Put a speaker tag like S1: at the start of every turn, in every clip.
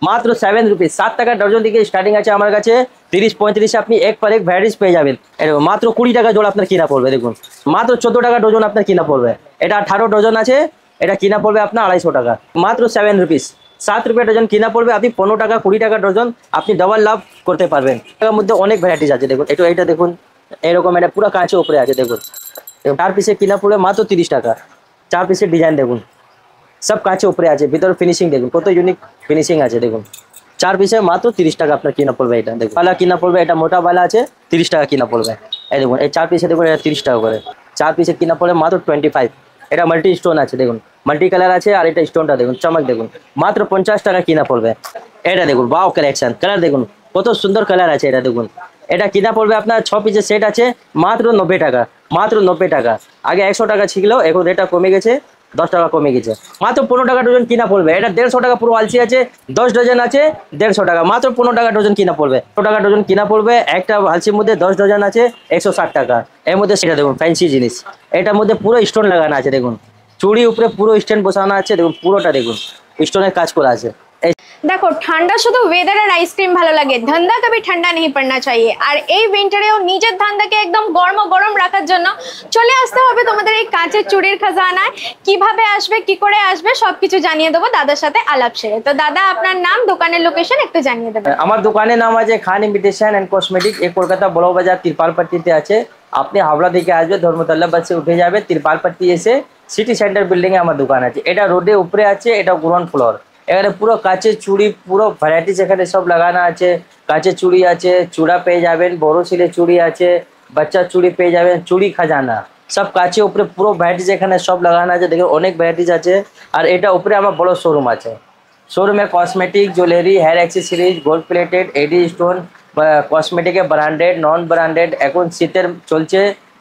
S1: মাত্র 7 রুপিস, 7 টাকা ডজন থেকে স্টার্টিং আছে আমার কাছে। 30-35 আপনি এক পর এক ভ্যারাইটিস পেয়ে যাবেন। এরকম মাত্র 20 টাকা জোড়া আপনার কিনা পড়বে। দেখুন মাত্র 14 টাকা ডজন আপনার কিনা পড়বে। এটা 18 ডজন আছে, এটা কিনা পড়বে আপনার 250 টাকা। মাত্র 7 রুপিস, 7 রুপিয়া ডজন কিনা পড়বে। আপনি 15 টাকা 20 টাকা ডজন আপনি ডবল লাভ করতে পারবেন। এর মধ্যে অনেক ভ্যারাইটিস আছে। দেখুন এটা দেখুন, এরকম এটা পুরো কাঁচের উপরে আছে। দেখুন 4 পিসে কিনা পড়বে মাত্র 30 টাকা। 4 পিসের ডিজাইন দেখুন, সব কাঁচের উপরে আছে। ভিতরে ফিনিশিং দেখুন কত ইউনিক ফিনিশিং আছে। দেখুন 4 পিসে মাত্র 30 টাকা আপনার কিনা পড়বে। এটা দেখুন বালা কিনা পড়বে, এটা মোটা বালা আছে 30 টাকা কিনা পড়বে। এই দেখুন এই 4 পিসে দেখুন এটা 30 টাকা করে। 4 পিসে কিনা পড়বে মাত্র 25। এটা মাল্টি স্টোন আছে, দেখুন মাল্টি কালার আছে। আর এটা স্টোনটা দেখুন চমক দেখুন, মাত্র 50 টাকা কিনা পড়বে। এটা দেখুন বাও কালেকশন, কালার দেখুন কত সুন্দর কালার আছে। এটা দেখুন এটা কিনা পড়বে আপনার 6 পিসের সেট আছে মাত্র 90 টাকা। মাত্র 90 টাকা। আগে 100 টাকা ছিল, এখন এটা কমে গেছে, 10 টাকা কমে গেছে। মাত্র 15 টাকা ডজন কিনা পড়বে। এটা 150 টাকা পুরো আলসি আছে, 10 ডজন আছে 150 টাকা। মাত্র 15 টাকা ডজন কিনা পড়বে। 15 টাকা ডজন কিনা পড়বে। একটা আলসির মধ্যে 10 ডজন আছে 160 টাকা। এর মধ্যে সেটা দেখুন ফ্যান্সি জিনিস, এটার মধ্যে পুরো স্টোন লাগানো আছে। দেখুন চুড়ি উপরে পুরো স্টোন বসানো আছে। দেখুন পুরোটা দেখুন স্টোনের কাজ করা আছে।
S2: দেখো ঠান্ডা শুধু ওয়েদার আর আইসক্রিম ভালো লাগে, ধান্দা কবি ঠান্ডা নেই পড়না চাইয়ে। আর এই উইন্টারেও নিজের ধান্দাকে একদম গরম গরম রাখার জন্য চলে আসতে হবে তোমাদের এই কাঁচের চুড়ির খাজানায়। কিভাবে আসবে, কি করে আসবে, সবকিছু জানিয়ে দেবো দাদার সাথে আলাপ সেরে। তো দাদা আপনার নাম, দোকানের লোকেশন একটু জানিয়ে দেবেন।
S1: আমার দোকানের নাম আছে খান ইমিটেশন এন্ড কসমেটিক। এই কলকাতা বড় বাজার তিরপালপট্টিতে আছে। আপনি হাওড়া থেকে আসবে, ধর্মতলা বাসে উঠে যাবে, তিরপালপট্টি এসে সিটি সেন্টার বিল্ডিং এ আমার দোকান আছে। এটা রোডে উপরে আছে, এটা গ্রাউন্ড ফ্লোর। এখানে পুরো কাঁচের চুড়ি পুরো ভ্যারাইটিস এখানে সব লাগানো আছে। কাঁচের চুড়ি আছে, চূড়া পেয়ে যাবেন, বড় ছেলে চুড়ি আছে, বাচ্চার চুড়ি পেয়ে যাবেন, চুড়ি খাজানা সব কাঁচের উপরে পুরো ভ্যারাইটিস এখানে সব লাগানো আছে। দেখুন অনেক ভ্যারাইটিস আছে। আর এটা উপরে আমার বড় শোরুম আছে। শোরুমে cosmetic, jewellery, hair accessories, gold plated, AD stone, কসমেটিকে ব্র্যান্ডেড, নন ব্র্যান্ডেড। এখন শীতের চলছে,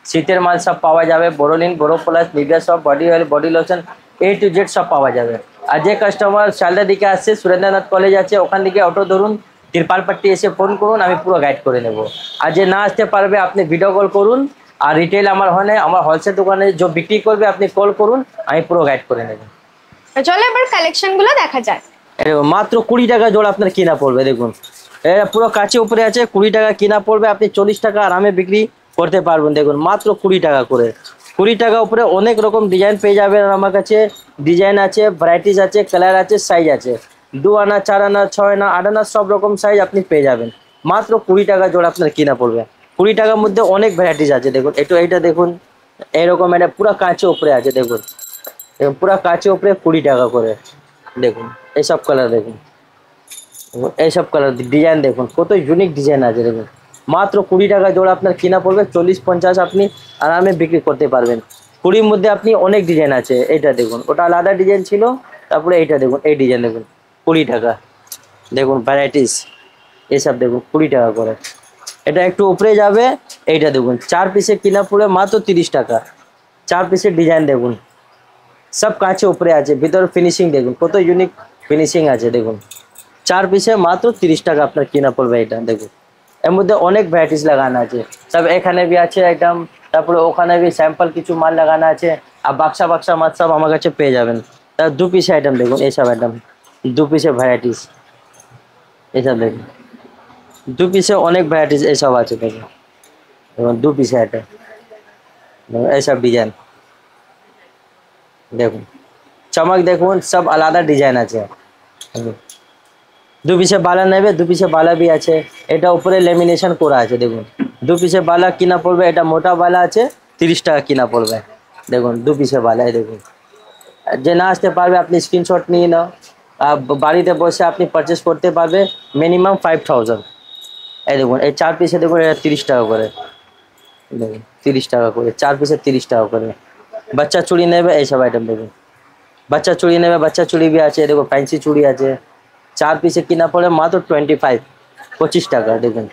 S1: শীতের মাল সব পাওয়া যাবে। বোরোলিন, বোরো প্লাস, নিভিয়া সব, body oil, body lotion, A to Z সব পাওয়া যাবে। আর যে কাস্টমার শিয়ালদা দিকে আসছে, সুরেন্দ্রনাথ কলেজ আছে, ওখান থেকে অটো ধরুন, তিরপালপট্টি এসে ফোন করুন, আমি পুরো গাইড করে নেব। আর যে না আসতে পারবে আপনি ভিডিও কল করুন। আর রিটেল আমার হয়, আমার হোলসেল দোকানে যে বিক্রি করবে আপনি কল করুন, আমি পুরো গাইড করে নেব।
S2: চলো এবার কালেকশন গুলো দেখা যায়।
S1: মাত্র 20 টাকা জোড়া আপনার কিনা পড়বে। দেখুন এটা পুরো কাছে উপরে আছে, 20 টাকা কিনা পড়বে। আপনি 40 টাকা আরামে বিক্রি করতে পারবেন। দেখুন মাত্র 20 টাকা করে। 20 টাকা উপরে অনেক রকম ডিজাইন পেয়ে যাবেন আমার কাছে। ডিজাইন আছে, ভ্যারাইটিস আছে, কালার আছে, সাইজ আছে। 2 আনা, 4 আনা, 6 আনা, 8 আনা সব রকম সাইজ আপনি পেয়ে যাবেন। মাত্র 20 টাকা জোড়া আপনার কিনা পড়বে। 20 টাকার মধ্যে অনেক ভ্যারাইটিস আছে। দেখুন এইটা দেখুন, এরকম এটা পুরো কাঁচের উপরে আছে। দেখুন পুরো কাঁচের উপরে 20 টাকা করে। দেখুন এইসব কালার দেখুন, এইসব কালার ডিজাইন দেখুন কত ইউনিক ডিজাইন আছে। দেখুন মাত্র 20 টাকা জোড়া আপনার কিনা পড়বে। 40-50 আপনি আরামে বিক্রি করতে পারবেন। 20-র মধ্যে আপনি অনেক ডিজাইন আছে। এইটা দেখুন, ওটা আলাদা ডিজাইন ছিল। তারপরে এইটা দেখুন, এই ডিজাইন দেখুন 20 টাকা। দেখুন ভ্যারাইটিস এসব দেখুন 20 টাকা করে। এটা একটু উপরে যাবে। এইটা দেখুন 4 পিসের কিনা পড়বে মাত্র 30 টাকা। 4 পিসের ডিজাইন দেখুন, সব কাঁচের উপরে আছে। ভিতরে ফিনিশিং দেখুন কত ইউনিক ফিনিশিং আছে। দেখুন 4 পিসে মাত্র 30 টাকা আপনার কিনা পড়বে। এটা দেখুন এর মধ্যে অনেক ভ্যারাইটিস লাগানো আছে। সব এখানে বি আছে আইটেম, তারপরে ওখানে বি স্যাম্পল কিছু মাল লাগানো আছে। আর বাক্সা মাল সব আমার কাছে পেয়ে যাবেন। তার 2 পিসে আইটেম দেখুন, এইসব আইটেম 2 পিসে ভ্যারাইটিস এইসব দেখুন। 2 পিসে অনেক ভ্যারাইটিস এইসব আছে। দেখুন 2 পিসে আইটেম এইসব ডিজাইন দেখুন, চমক দেখুন সব আলাদা ডিজাইন আছে। 2 পিসে বালা নেবে, 2 পিসে বালা भी আছে। এটা উপরে লেমিনেশন করা আছে। দেখুন 2 পিসে বালা কিনা পড়বে। এটা মোটা বালা আছে 30 টাকা কিনা পড়বে। দেখুন 2 পিসে বালা। দেখুন যে না আসতে পারবে আপনি স্ক্রিনশট নিয়ে নাও, বাড়িতে বসে আপনি পারচেস করতে পারবে মিনিমাম 5000। এই দেখুন এই 4 পিসে দেখুন এটা 30 টাকা করে। দেখুন 30 টাকা করে 4 পিসে 30 টাকা করে। বাচ্চা চুড়ি নেবে, এইসব আইটেম দেখুন বাচ্চা চুড়ি নেবে, বাচ্চা চুড়ি भी আছে। দেখো ফ্যান্সি চুড়ি আছে। 4 পিসে কিনা পড়ে মাত্র 25 টাকা। দেখুন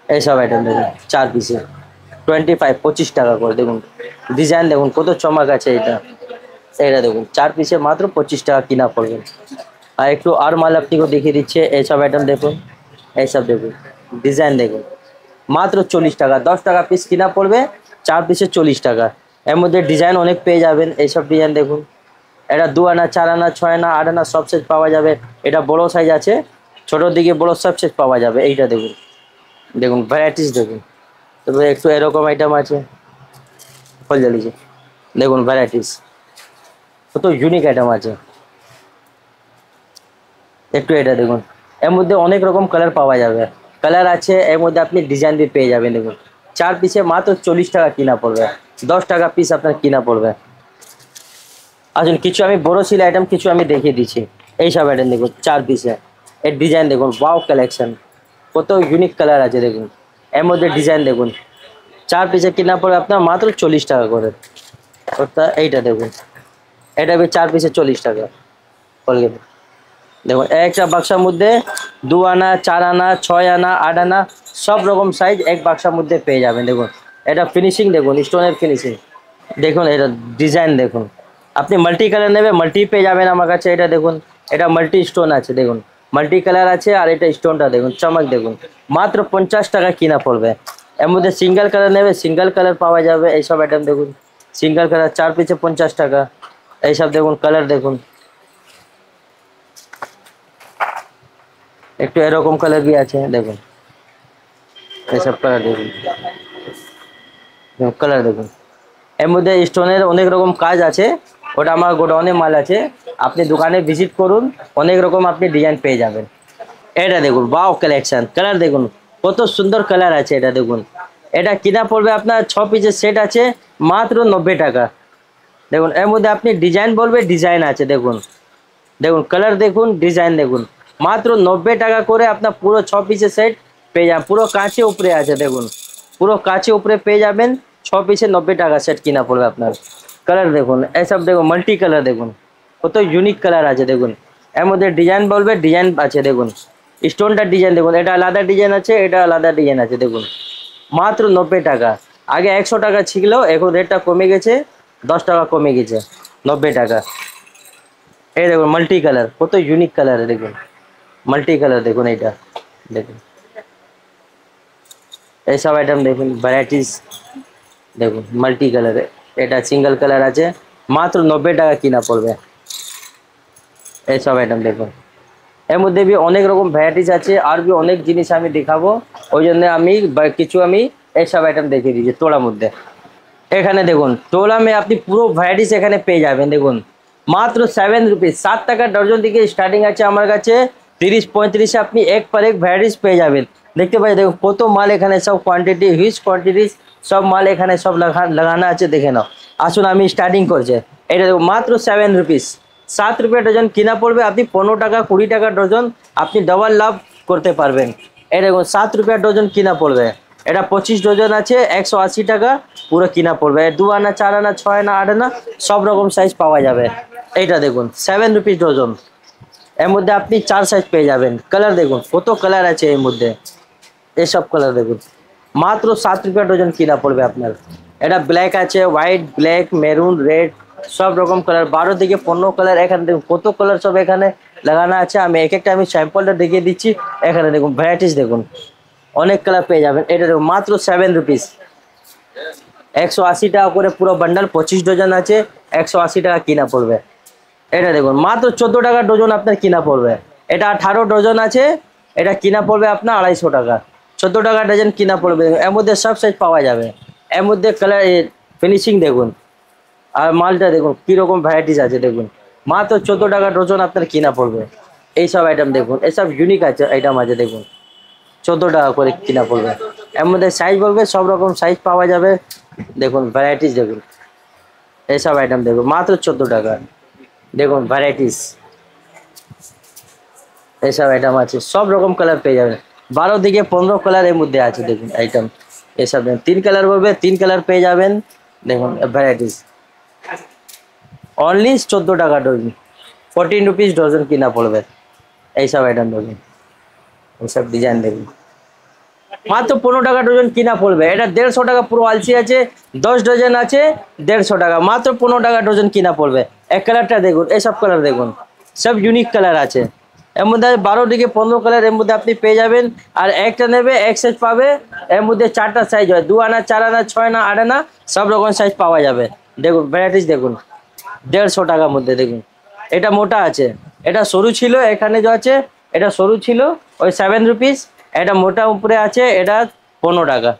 S1: এইসব আইটেম দেখুন 4 পিসে 25 টাকা করে। দেখুন ডিজাইন দেখুন কত চমক আছে। এটা দেখুন 4 পিসে মাত্র 25 টাকা কিনা পড়বে। আর একটু আর মাল আপনাকে দেখিয়ে দিচ্ছে। এইসব আইটেম দেখুন, এইসব দেখুন ডিজাইন দেখুন মাত্র 40 টাকা। 10 টাকা পিস কিনা পড়বে, 4 পিসে 40 টাকা। এর মধ্যে ডিজাইন অনেক পেয়ে যাবেন। এইসব ডিজাইন দেখুন, এটা 2 আনা 4 আনা 6 আনা 8 আনা সব সাইজ পাওয়া যাবে। এটা বড় সাইজ আছে, ছোট দিকে বড় সব সাইজ পাওয়া যাবে। এইটা দেখুন, দেখুন ভ্যারাইটিস দেখুন। তবে একটু এরকম আইটেম আছে, ফল জ্বালিয়েছে, দেখুন ভ্যারাইটিস কত ইউনিক আইটেম আছে। একটু এটা দেখুন, এর মধ্যে অনেক রকম কালার পাওয়া যাবে, কালার আছে এর মধ্যে, আপনি ডিজাইন भी পেয়ে যাবেন। দেখুন 4 পিসে মাত্র 40 টাকা কিনা পড়বে, 10 টাকা পিস আপনার কিনা পড়বে। আসুন কিছু আমি বড় সিল আইটেম কিছু আমি দেখিয়ে দিচ্ছি। এইসব আইটেম দেখুন 4 পিসে, এর ডিজাইন দেখুন, ওয়াও কালেকশন, কত ইউনিক কালার আছে দেখুন। এর মধ্যে ডিজাইন দেখুন, 4 পিসে কিনা পড়বে আপনার মাত্র 40 টাকা করে। অর্থাৎ এইটা দেখুন, এটা भी 4 পিসে 40 টাকা। কলগেট দেখুন একটা বাক্সার মধ্যে 2 আনা 4 আনা 6 আনা 8 আনা সব রকম সাইজ এক বাক্সার মধ্যে পেয়ে যাবেন। দেখুন এটা ফিনিশিং দেখুন, স্টোনের ফিনিশিং দেখুন, এটা ডিজাইন দেখুন। আপনি মাল্টি কালার নেবে, মাল্টি পেয়ে যাবেন আমার কাছে। এটা দেখুন, এটা মাল্টি স্টোন আছে, দেখুন মাল্টি কালার আছে। আর এটা স্টোনটা দেখুন, চমক দেখুন, মাত্র 50 টাকা কিনা পড়বে। এর মধ্যে সিঙ্গেল কালার নেবে, সিঙ্গেল কালার পাওয়া যাবে। এইসব আইটেম দেখুন, সিঙ্গেল কালার 4 পিসে 50 টাকা। এইসব দেখুন কালার দেখুন, একটু এরকম কালার भी আছে দেখুন। এইসব কালার দেখুন, কালার দেখুন। এর মধ্যে স্টোনের অনেক রকম কাজ আছে, ওটা আমার গোডাউনে মাল আছে। আপনি দোকানে ভিজিট করুন, অনেক রকম আপনি ডিজাইন পেয়ে যাবেন। এটা দেখুন ওয়াও কালেকশন, কালার দেখুন কত সুন্দর কালার আছে। এটা দেখুন, এটা কিনা পড়বে আপনার 6 পিসের সেট আছে মাত্র 90 টাকা। দেখুন এর মধ্যে আপনি ডিজাইন বলবে, ডিজাইন আছে দেখুন, দেখুন কালার দেখুন, ডিজাইন দেখুন, মাত্র 90 টাকা করে আপনার পুরো 6 পিসের সেট পেয়ে যাবেন। পুরো কাঁচে উপরে আছে দেখুন, পুরো কাঁচে উপরে পেয়ে যাবেন। 6 পিসে 90 টাকা সেট কিনা পড়বে আপনার। কালার দেখুন, এসব দেখুন মাল্টি কালার দেখুন, কত ইউনিক কালার আছে দেখুন। এর মধ্যে ডিজাইন বলবে, ডিজাইন আছে দেখুন। স্টোনটার ডিজাইন দেখুন, এটা আলাদা ডিজাইন আছে, এটা আলাদা ডিজাইন আছে দেখুন। মাত্র 90 টাকা। আগে 100 টাকা ছিল, এখন রেটটা কমে গেছে, 10 টাকা কমে গেছে, 90 টাকা। এই দেখুন মাল্টি কালার, কত ইউনিক কালার দেখুন, মাল্টি কালার দেখুন। এইটা দেখুন, এইসব আইটেম দেখুন, ভ্যারাইটিস দেখুন মাল্টি কালারে। এটা সিঙ্গেল কালার আছে, মাত্র 90 টাকা কিনা পড়বে। এইসব আইটেম দেখুন, এর মধ্যে भी অনেক রকম ভ্যারাইটিস আছে, আর भी অনেক জিনিস আমি দেখাবো। ওই জন্য আমি কিছু আমি এইসব আইটেম দেখিয়ে দিচ্ছি তোলার মধ্যে। এখানে দেখুন তোলা মে আপনি পুরো ভ্যারাইটিস এখানে পেয়ে যাবেন। দেখুন মাত্র 7 রুপিস, 7 টাকা ডজন থেকে স্টার্টিং আছে আমার কাছে। 30-35 আপনি এক पर एक ভ্যারাইটিস পেয়ে যাবেন। দেখতে পাচ্ছেন দেখুন কত মাল এখানে, সব কোয়ান্টিটি হিউজ কোয়ান্টিটি সব মাল এখানে সব লাগানো আছে, দেখে নাও। আসুন আমি স্টার্টিং করছে। এটা দেখুন মাত্র 7 রুপিস, 7 রুপিয়া ডজন কিনা পড়বে। আপনি 15 টাকা 20 টাকা ডজন আপনি ডবল লাভ করতে পারবেন। এটা দেখুন 7 রুপিয়া ডজন কিনা পড়বে। এটা 25 ডজন আছে, 180 টাকা পুরো কিনা পড়বে। 2 আনা 4 আনা 6 আনা 8 আনা সব রকম সাইজ পাওয়া যাবে। এইটা দেখুন 7 রুপিস ডজন, এর মধ্যে আপনি 4 সাইজ পেয়ে যাবেন। কালার দেখুন কত কালার আছে এর মধ্যে, এইসব কালার দেখুন। মাত্র 7 রুপিয়া ডজন কিনা পড়বে আপনার। এটা ব্ল্যাক আছে, হোয়াইট, ব্ল্যাক, মেরুন, রেড সব রকম কালার, 12 থেকে 15 কালার। এখানে দেখুন কত কালার সব এখানে লাগানো আছে। আমি এক একটা আমি স্যাম্পলটা দেখিয়ে দিচ্ছি। এখানে দেখুন ভ্যারাইটিস দেখুন, অনেক কালার পেয়ে যাবেন। এটা দেখুন মাত্র 7 রুপিস, 180 টাকা করে পুরো বান্ডাল, 25 ডজন আছে, 180 টাকা কিনা পড়বে। এটা দেখুন মাত্র 14 টাকা ডজন আপনার কিনা পড়বে। এটা 18 ডজন আছে, এটা কিনা পড়বে আপনার 250 টাকা। 14 টাকা ডজন কিনা পড়বে। এর মধ্যে সব সাইজ পাওয়া যাবে। এর মধ্যে কালার ফিনিশিং দেখুন, আর মালটা দেখুন কীরকম ভ্যারাইটিস আছে দেখুন। মাত্র 14 টাকা ডজন আপনার কিনা পড়বে। এইসব আইটেম দেখুন, এইসব ইউনিক আছে আইটেম আছে দেখুন, 14 টাকা করে কিনা পড়বে। এর মধ্যে সাইজ বলবে, সব রকম সাইজ পাওয়া যাবে। দেখুন ভ্যারাইটিস দেখুন, এইসব আইটেম দেখুন মাত্র 14 টাকা। দেখুন ভ্যারাইটিস, এইসব আইটেম আছে, সব রকম কালার পেয়ে যাবেন। 12 থেকে 15 কালার এর মধ্যে আছে দেখুন আইটেম। এইসব 3 কালার বলবে, 3 কালার পেয়ে যাবেন। দেখুন ভ্যারাইটিস, অনলি 14 টাকা ডজন, 14 রুপিস ডজন কিনা পড়বে। এইসব আইটেম দেখুন, এইসব ডিজাইন দেখুন মাত্র 15 টাকা ডজন কিনা পড়বে। এটা 150 টাকা পুরো আলসি আছে, 10 ডজন আছে 150 টাকা, মাত্র 15 টাকা ডজন কিনা পড়বে। এক কালারটা দেখুন, এইসব কালার দেখুন, সব ইউনিক কালার আছে। এর মধ্যে 12 থেকে 15 কালার এর মধ্যে আপনি পেয়ে যাবেন। আর একটা নেবে এক সাইজ পাবে। এর মধ্যে 4টা সাইজ হয়, 2 আনা 4 আনা 6 আনা 8 আনা সব রকম সাইজ পাওয়া যাবে। দেখুন ভ্যারাইটিস দেখুন, 150 টাকার মধ্যে দেখুন। এটা মোটা আছে, এটা সরু ছিল, এখানে যে আছে এটা সরু ছিল ওই 7 রুপিস, এটা মোটা উপরে আছে এটা 15 টাকা।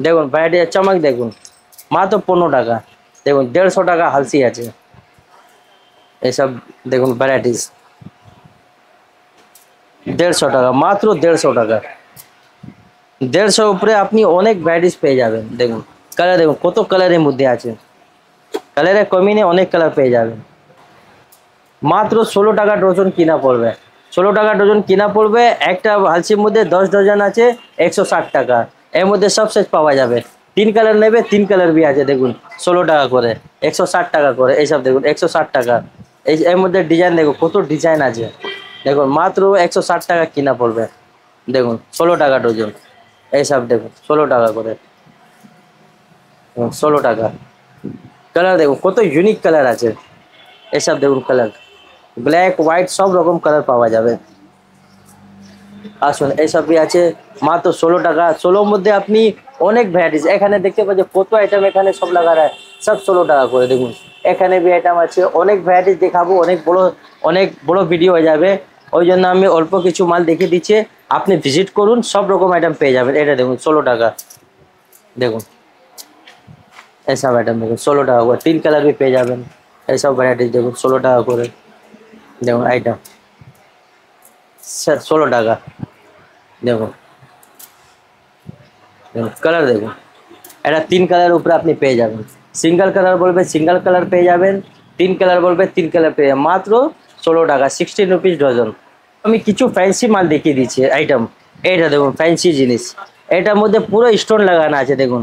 S1: দেখুন ভ্যারাইটি চমক দেখুন, মাত্র 15 টাকা। দেখুন 150 টাকা হালসি আছে এইসব। দেখুন ভ্যারাইটিস 150 টাকা, মাত্র 150 টাকা। 150 উপরে আপনি অনেক ভ্যারাইটিস পেয়ে যাবেন। দেখুন কালার দেখুন কত কালারের মধ্যে আছে, কালারের কমই নেই, অনেক কালার পেয়ে যাবেন। মাত্র 16 টাকা ডজন কিনা পড়বে, 16 টাকা ডজন কিনা পড়বে। একটা হালসির মধ্যে 10 ডজন আছে 160 টাকা। এর মধ্যে সব সাইজ পাওয়া যাবে। 3 কালার নেবে, 3 কালার भी আছে। দেখুন 16 টাকা করে, 160 টাকা করে এইসব। দেখুন 160 টাকা। এই এর মধ্যে ডিজাইন দেখুন কত ডিজাইন আছে। দেখুন মাত্র 160 টাকা কিনা পড়বে। দেখুন 16 টাকা ডজন এইসব। দেখুন 16 টাকা করে, 16 টাকা। কালার দেখুন কত ইউনিক কালার আছে এইসব। দেখুন কালার ব্ল্যাক হোয়াইট সব রকম কালার পাওয়া যাবে। আসুন এইসবই আছে মাত্র 16 টাকা। 16 মধ্যে আপনি অনেক ভ্যারাইটিস এখানে দেখতে পাচ্ছেন, কত আইটেম এখানে সব লাগা है সব 16 টাকা করে। দেখুন এখানে भी আইটেম আছে, অনেক ভ্যারাইটিস দেখাবো, অনেক বড় ভিডিও হয়ে যাবে। ওই জন্য আমি অল্প কিছু মাল দেখিয়ে দিচ্ছি, আপনি ভিজিট করুন, সব রকম আইটেম পেয়ে যাবেন। এটা দেখুন 16 টাকা। দেখুন এইসব আইটেম দেখুন 16 টাকা করে, 3 কালার भी পেয়ে যাবেন। এইসব ভ্যারাইটিস দেখুন 16 টাকা করে। দেখুন আইটেম 16 টাকা। দেখুন কালার দেখুন, এটা 3 কালার উপরে আপনি পেয়ে যাবেন। সিঙ্গেল কালার বলবে সিঙ্গেল কালার পেয়ে যাবেন, 3 কালার বলবে 3 কালার পেয়ে যাবেন। মাত্র 16 টাকা, 16 রুপিস ডজন। আমি কিছু ফ্যান্সি মাল দেখিয়ে দিচ্ছি আইটেম। এইটা দেখুন ফ্যান্সি জিনিস, এটার মধ্যে পুরো স্টোন লাগানো আছে। দেখুন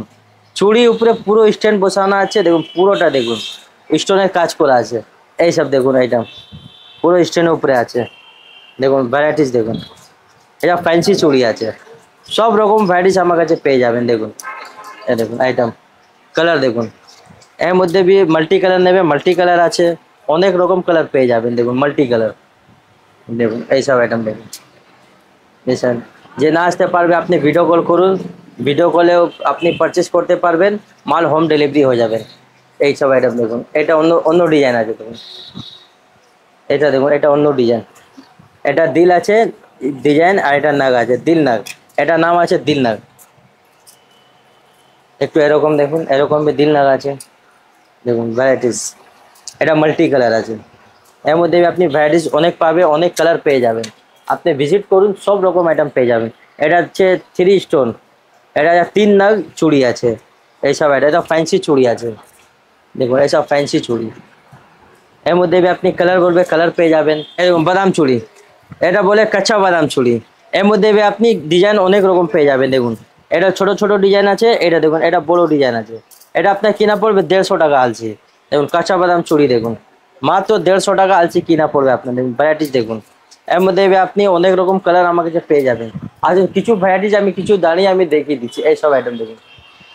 S1: চুড়ি উপরে পুরো স্ট্যান্ড বসানো আছে। দেখুন পুরোটা দেখুন স্টোনের কাজ করা আছে এইসব। দেখুন আইটেম পুরো স্ট্যান্ডের উপরে আছে। দেখুন ভ্যারাইটিস দেখুন, এটা ফ্যান্সি চুড়ি আছে, সব রকম ভ্যারাইটিস আমার কাছে পেয়ে যাবেন। দেখুন এই দেখুন আইটেম, কালার দেখুন, এর মধ্যে भी মাল্টি কালার নেবে, মাল্টি কালার আছে, অনেক রকম কালার পেয়ে যাবেন। দেখুন মাল্টি কালার। দেখুন এইসব আইটেম দেখুন। এইসব যে না আসতে পারবে আপনি ভিডিও কল করুন, ভিডিও কলেও আপনি পারচেস করতে পারবেন, মাল হোম ডেলিভারি হয়ে যাবে। এইসব আইটেম দেখুন, এটা অন্য অন্য ডিজাইন আছে। দেখুন এটা দেখুন, এটা অন্য ডিজাইন, এটা দিল আছে ডিজাইন, আর এটা নাগ আছে দিল নাগ, এটা নাম আছে দিল নাগ। একটু এরকম দেখুন, এরকম দিল নাগ আছে। দেখুন ভ্যারাইটিস, এটা মাল্টি কালার আছে। এর মধ্যে আপনি ভ্যারাইটিস অনেক পাবে, অনেক কালার পেয়ে যাবেন। আপনি ভিজিট করুন, সব রকম আইটেম পেয়ে যাবেন। এটা হচ্ছে 3 স্টোন, এটা 3 নাগ চুড়ি আছে এইসব। এটা ফ্যান্সি চুড়ি আছে। দেখুন এইসব ফ্যান্সি চুড়ি। এর মধ্যে আপনি কালার বলবে কালার পেয়ে যাবেন। এরকম বাদাম চুড়ি, এটা বলে কাঁচা বাদাম চুড়ি। এর মধ্যে আপনি ডিজাইন অনেক রকম পেয়ে যাবেন। দেখুন এটা ছোট ছোট ডিজাইন আছে, এটা দেখুন এটা বড় ডিজাইন আছে। এটা আপনার কিনা পড়বে 150 টাকা আলসি। দেখুন কাঁচা বাদাম চুড়ি দেখুন, মাত্র 150 টাকা আলসি কিনা পড়বে আপনার। দেখুন ভ্যারাইটিস দেখুন, এর মধ্যে আপনি অনেক রকম কালার আমার কাছে পেয়ে যাবেন। আর কিছু ভ্যারাইটিস আমি কিছু দাঁড়িয়ে আমি দেখিয়ে দিচ্ছি। এইসব আইটেম দেখুন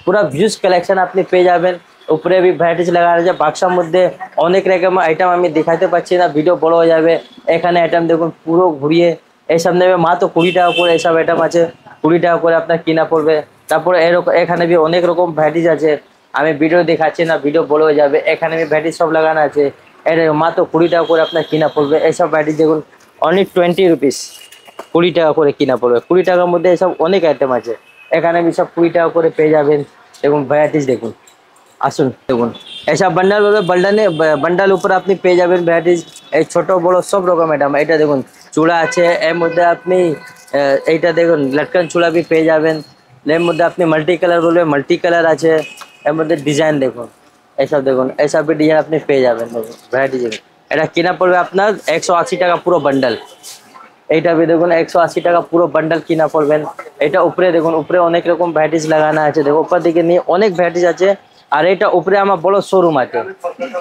S1: পুরো ভিউজ কালেকশন আপনি পেয়ে যাবেন। উপরে भी ভ্যারাইটিস লাগা আছে, বাক্সার মধ্যে অনেক রকম আইটেম আমি দেখাতে পাচ্ছি না, ভিডিও বড় হয়ে যাবে। এখানে আইটেম দেখুন পুরো ঘুরিয়ে এইসব নেবে মাত্র 20 টাকা করে। এইসব আইটেম আছে 20 টাকা করে আপনার কিনা পড়বে। তারপরে এরকম এখানে भी অনেক রকম ভ্যারাইটিস আছে, আমি ভিডিও দেখাচ্ছি না, ভিডিও বড় হয়ে যাবে। এখানে भी ভ্যারাইটিস সব লাগানো আছে, এটা মাত্র 20 টাকা করে আপনার কিনা পড়বে। এইসব ভ্যারাইটিস দেখুন অনলি 20 রুপিস, 20 টাকা করে কিনা পড়বে। 20 টাকার মধ্যে এসব অনেক আইটেম আছে, এখানে भी সব 20 টাকা করে পেয়ে যাবেন। দেখুন ভ্যারাইটিস দেখুন, আসুন দেখুন এইসব বান্ডাল বলবে বান্ডাল উপরে আপনি পেয়ে যাবেন ভ্যারাইটিস, এই ছোট বড় সব রকম আইটেম। এটা দেখুন চূড়া আছে, এর মধ্যে আপনি এইটা দেখুন লটকন চূড়া भी পেয়ে যাবেন। এর মধ্যে আপনি মাল্টি কালার বলবে মাল্টি কালার আছে। এর মধ্যে ডিজাইন দেখুন, এইসব দেখুন এইসব ডিজাইন আপনি পেয়ে যাবেন। দেখুন ভ্যারাইটিস দেখুন, এটা কিনা পড়বে আপনার 180 টাকা পুরো বান্ডাল। এইটা भी দেখুন 180 টাকা পুরো বান্ডাল কিনা পড়বেন। এটা উপরে দেখুন, উপরে অনেক রকম ভ্যারাইটিস লাগানো আছে। দেখো উপর দিকে নিয়ে অনেক ভ্যারাইটিস আছে। আর এটা উপরে আমার বড় শোরুম আছে,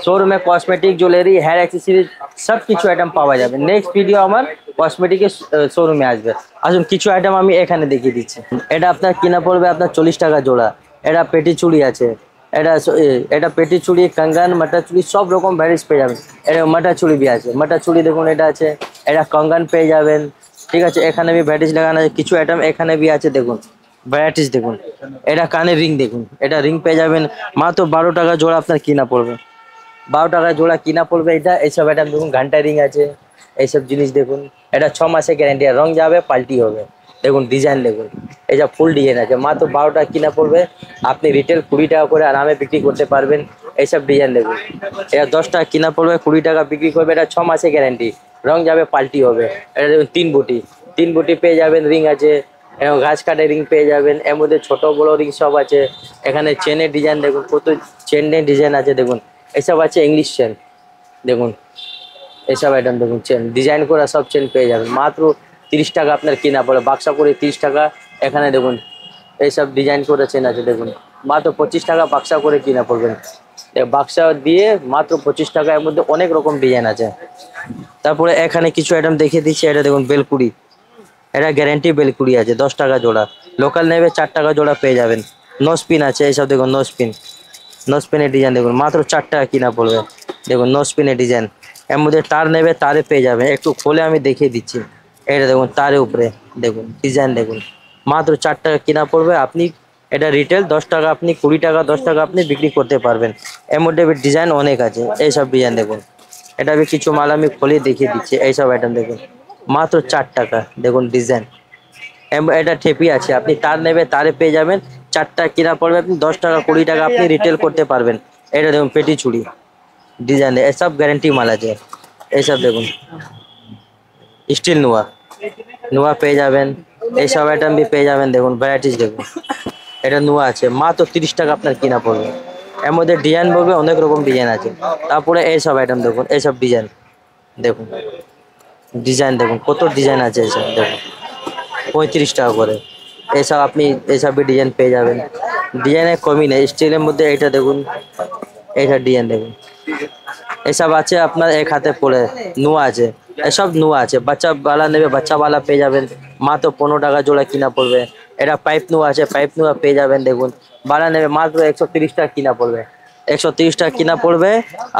S1: শোরুমে কসমেটিক জুয়েলারি হেয়ার অ্যাক্সেসরিজ সব কিছু আইটেম পাওয়া যাবে। নেক্সট ভিডিও আমার কসমেটিকের শোরুমে আসবে। আসুন কিছু আইটেম আমি এখানে দেখিয়ে দিচ্ছি। এটা আপনার কিনা পড়বে আপনার 40 টাকা জোড়া। এটা পেটি চুড়ি আছে, এটা পেটি চুড়ি, कंगन, মাটা চুড়ি সব রকম ভ্যারাইটিস পেয়ে যাবেন। এটা মাটা চুড়ি भी আছে, মাটা চুড়ি দেখুন এটা আছে। এটা कंगन পেয়ে যাবেন, ঠিক আছে। এখানে भी ভ্যারাইটিস লাগানো আছে, কিছু আইটেম এখানে भी আছে। দেখুন ভ্যারাইটিস দেখুন, এটা কানের রিং দেখুন, এটা রিং পেয়ে যাবেন মাত্র 12 টাকা জোড়া আপনার কিনা পড়বে। 12 টাকা জোড়া কিনা পড়বে এটা। এইসব আইটেম দেখুন, ঘন্টা রিং আছে, এইসব জিনিস দেখুন। এটা 6 মাসের গ্যারান্টি, রং যাবে পাল্টি হবে। দেখুন ডিজাইন দেখুন, এইসব ফুল ডিজাইন আছে, মাত্র 12 টাকা কিনা পড়বে। আপনি রিটেল 20 টাকা করে আরামে বিক্রি করতে পারবেন। এইসব ডিজাইন দেখুন, এটা 10 টাকা কিনা পড়বে, 20 টাকা বিক্রি করবে। এটা 6 মাসের গ্যারান্টি, রং যাবে পাল্টি হবে। এটা দেখুন 3 বুটি পেয়ে যাবেন, রিং আছে এবং ঘাস কাটে রিং পেয়ে যাবেন। এর মধ্যে ছোট বড় রিং সব আছে। এখানে চেনের ডিজাইন দেখুন, কত চেনের ডিজাইন আছে দেখুন। এসব আছে ইংলিশ চেন দেখুন, এসব আইটেম দেখুন, চেন ডিজাইন করা সব চেন পেয়ে যাবেন। মাত্র 30 টাকা আপনার কিনা পড়ে, বাক্সা করে 30 টাকা। এখানে দেখুন এইসব ডিজাইন করে চেন আছে দেখুন, মাত্র 25 টাকা বাক্সা করে কিনা পড়বেন। বাক্সা দিয়ে মাত্র 25 টাকা। এর মধ্যে অনেক রকম ডিজাইন আছে। তারপরে এখানে কিছু আইটেম দেখিয়ে দিচ্ছি। এটা দেখুন বেলকুড়ি, এটা গ্যারান্টি বেলকুড়ি আছে, 10 টাকা জোড়া। লোকাল নেবে 4 টাকা জোড়া পেয়ে যাবেন। নো স্পিন আছে, এইসব দেখুন নো স্পিনের ডিজাইন দেখুন, মাত্র 4 টাকা কিনা পড়বে। দেখুন নো স্পিনের ডিজাইন। এর মধ্যে তার নেবে, তারে পেয়ে যাবেন। একটু খোলে আমি দেখিয়ে দিচ্ছি। এটা দেখুন তারের উপরে দেখুন ডিজাইন দেখুন, মাত্র 4 টাকা কিনা পড়বে। আপনি এটা রিটেল 10 টাকা, আপনি 20 টাকা 10 টাকা আপনি বিক্রি করতে পারবেন। এর মধ্যে ডিজাইন অনেক আছে, এইসব ডিজাইন দেখুন। এটা কিছু মাল আমি খুলে দেখিয়ে দিচ্ছি। এইসব আইটেম দেখুন, মাত্র 4 টাকা দেখুন ডিজাইন। এটা ঠেপি আছে, আপনি তার নেবে তারে পেয়ে যাবেন। 4 টাকা কিনা পড়বে, আপনি 10 টাকা 20 টাকা আপনি রিটেল করতে পারবেন। এটা দেখুন পেটি চুড়ি ডিজাইন, এসব গ্যারান্টি মাল আছে। এইসব দেখুন স্টিল নোয়া পেয়ে যাবেন। এইসব আইটেম भी পেয়ে যাবেন। দেখুন ভ্যারাইটিস দেখুন, এটা নোয়া আছে, মাত্র 30 টাকা আপনার কিনা পড়বে। এর মধ্যে ডিজাইন বলবে অনেক রকম ডিজাইন আছে। তারপরে এইসব আইটেম দেখুন, এইসব ডিজাইন দেখুন, কত ডিজাইন আছে। এইসব দেখুন 35 টাকা করে। এইসব আপনি এইসবই ডিজাইন পেয়ে যাবেন। ডিজাইনের কমই নেই। স্টিলের মধ্যে এটা দেখুন, এইসব ডিজাইন দেখুন। এসব আছে আপনার এক হাতে পড়ে, নোয়া আছে, এসব নোয়া আছে। বাচ্চা বালা নেবে, বাচ্চা বালা পেয়ে যাবেন। মাত্র 15 টাকা জোড়া কিনা পড়বে। এটা পাইপ নোয়া আছে, পাইপ নোয়া পেয়ে যাবেন। দেখুন বালা নেবে, মাত্র 130 টাকা কিনা পড়বে। 130 টাকা কিনা পড়বে।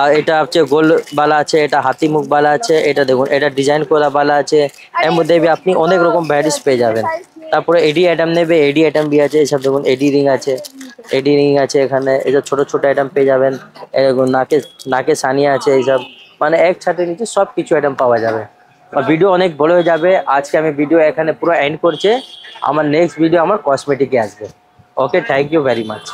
S1: আর এটা হচ্ছে গোল বালা আছে, এটা হাতি মুখ বালা আছে। এটা দেখুন, এটা ডিজাইন করা বালা আছে। এর মধ্যে আপনি অনেক রকম ভ্যারাইটিস পেয়ে যাবেন। তারপরে এডি আইটেম নেবে, এডি আইটেম বি আছে। এসব দেখুন এডি রিং আছে, এখানে। এইসব ছোট ছোট আইটেম পেয়ে যাবেন। এরকম নাকে সানিয়া আছে। এইসব মানে এক ছাদের নিচে সব কিছু আইটেম পাওয়া যাবে। আর ভিডিও অনেক বড় হয়ে যাবে, আজকে আমি ভিডিও এখানে পুরো এন্ড করছি। আমার নেক্সট ভিডিও আমার কসমেটিকে আসবে। ওকে, থ্যাংক ইউ ভেরি মাচ।